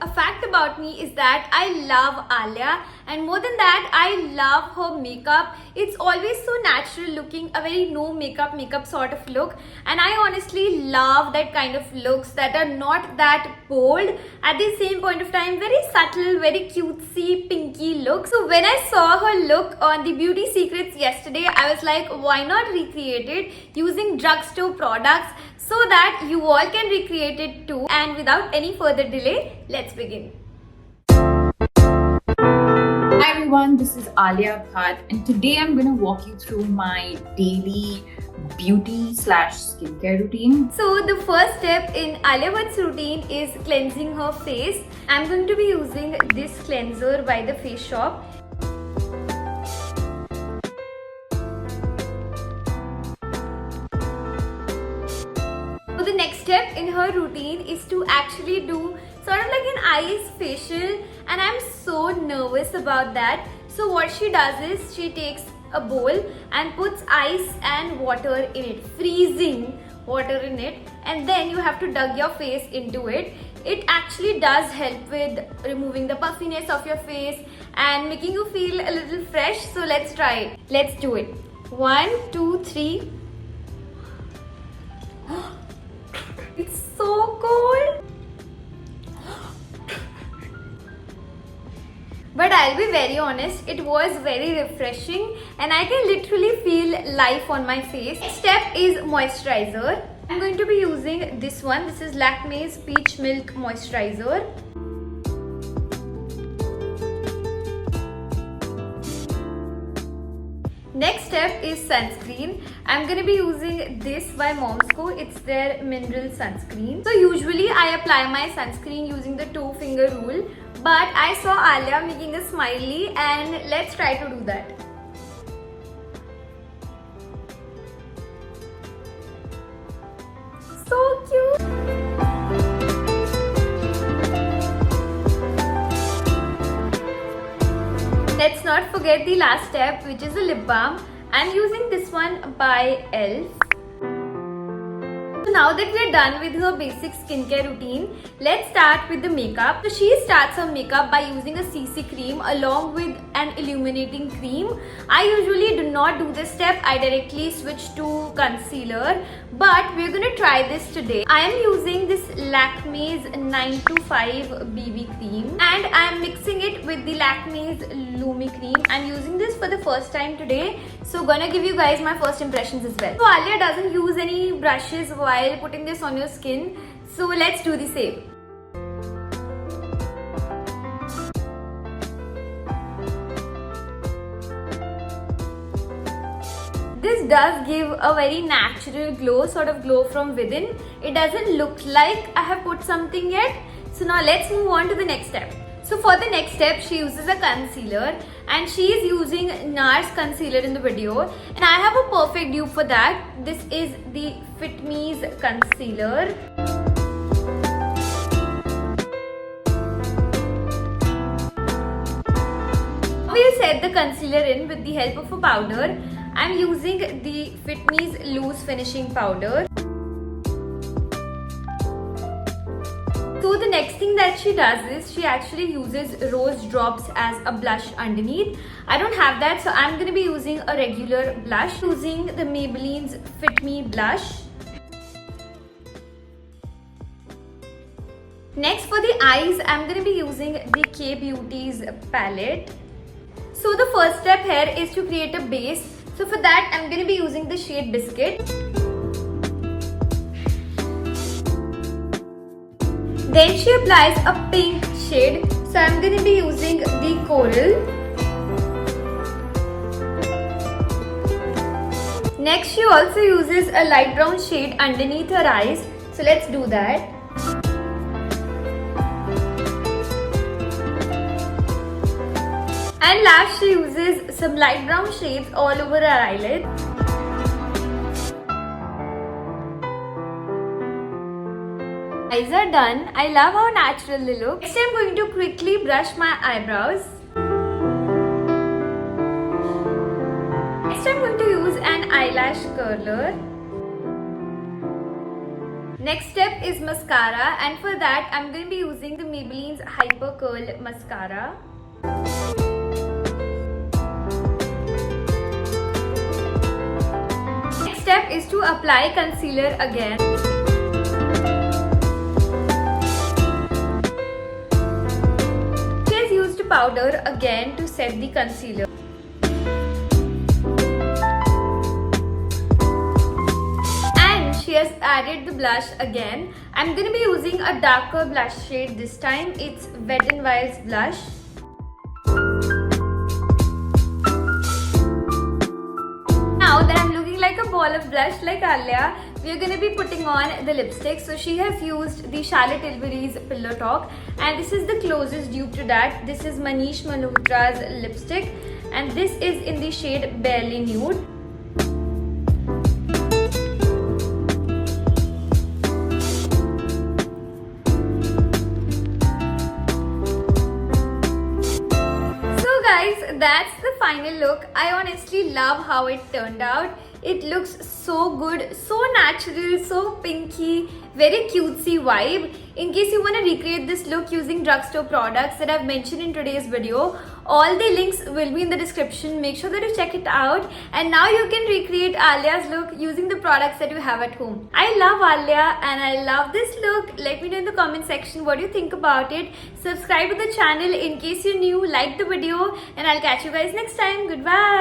A fact about me is that I love Alia, and more than that, I love her makeup. It's always so natural looking, a very no makeup sort of look, and I honestly love that kind of looks that are not that bold, at the same point of time very subtle, very cutesy, pinky look. So when I saw her look on the Beauty Secrets yesterday, I was like, why not recreate it using drugstore products so that you all can recreate it too. And without any further delay, let's begin. Hi everyone, this is Alia Bhatt, and today I'm going to walk you through my daily beauty / skincare routine. So the first step in Alia Bhatt's routine is cleansing her face. I'm going to be using this cleanser by the Face Shop. So the next step in her routine is to actually do sort of like an ice facial, and I'm so nervous about that. So what she does is she takes a bowl and puts ice and water in it, freezing water in it, and then you have to dug your face into it. It actually does help with removing the puffiness of your face and making you feel a little fresh. So let's try it. Let's do it. 1, 2, 3. It's so cold. But I'll be very honest, it was very refreshing and I can literally feel life on my face. Next step is moisturizer. I'm going to be using this one. This is Lakmé's Peach Milk Moisturizer. Next step is sunscreen. I'm going to be using this by Momsco. It's their mineral sunscreen. So usually I apply my sunscreen using the 2-finger rule, but I saw Alia making a smiley and let's try to do that. So cute! Let's not forget the last step, which is a lip balm. I'm using this one by e.l.f. So now that we're done with her basic skincare routine, let's start with the makeup. So she starts her makeup by using a CC cream along with an illuminating cream. I usually do not do this step. I directly switch to concealer, but we're gonna try this today. I am using this Lakmé's 925 BB cream and I'm mixing it with the Lakmé's Lumi cream. I'm using this for the first time today, so gonna give you guys my first impressions as well. So Alia doesn't use any brushes while putting this on your skin, so let's do the same. This does give a very natural glow, sort of glow from within. It doesn't look like I have put something yet. So now let's move on to the next step. So for the next step, she uses a concealer and she is using NARS concealer in the video. And I have a perfect dupe for that. This is the Fit Me's concealer. We'll set the concealer in with the help of a powder. I'm using the Fit Me's Loose Finishing Powder. So the next thing that she does is she actually uses rose drops as a blush underneath. I don't have that, so I'm going to be using a regular blush, using the Maybelline's Fit Me blush. Next for the eyes, I'm going to be using the K Beauty's palette. So the first step here is to create a base. So for that, I'm going to be using the shade Biscuit. Then she applies a pink shade. So I'm going to be using the Coral. Next, she also uses a light brown shade underneath her eyes. So let's do that. And last, she uses some light brown shades all over her eyelid. Eyes are done. I love how natural they look. Next, I'm going to quickly brush my eyebrows. Next, I'm going to use an eyelash curler. Next step is mascara, and for that I'm going to be using the Maybelline's Hyper Curl Mascara. Next step is to apply concealer again. She has used powder again to set the concealer. She has added the blush again. I'm going to be using a darker blush shade this time. It's Wet n Wild's blush. Now that I'm looking like a ball of blush like Alia, we're going to be putting on the lipstick. So she has used the Charlotte Tilbury's Pillow Talk, and this is the closest dupe to that. This is Manish Malhotra's lipstick, and this is in the shade Barely Nude. Guys, that's the final look. I honestly love how it turned out. It looks so good, so natural, so pinky, very cutesy vibe. In case you want to recreate this look using drugstore products that I've mentioned in today's video, all the links will be in the description. Make sure that you check it out. And now you can recreate Alia's look using the products that you have at home. I love Alia and I love this look. Let me know in the comment section what you think about it. Subscribe to the channel in case you're new, like the video, and I'll catch you guys next time. Goodbye.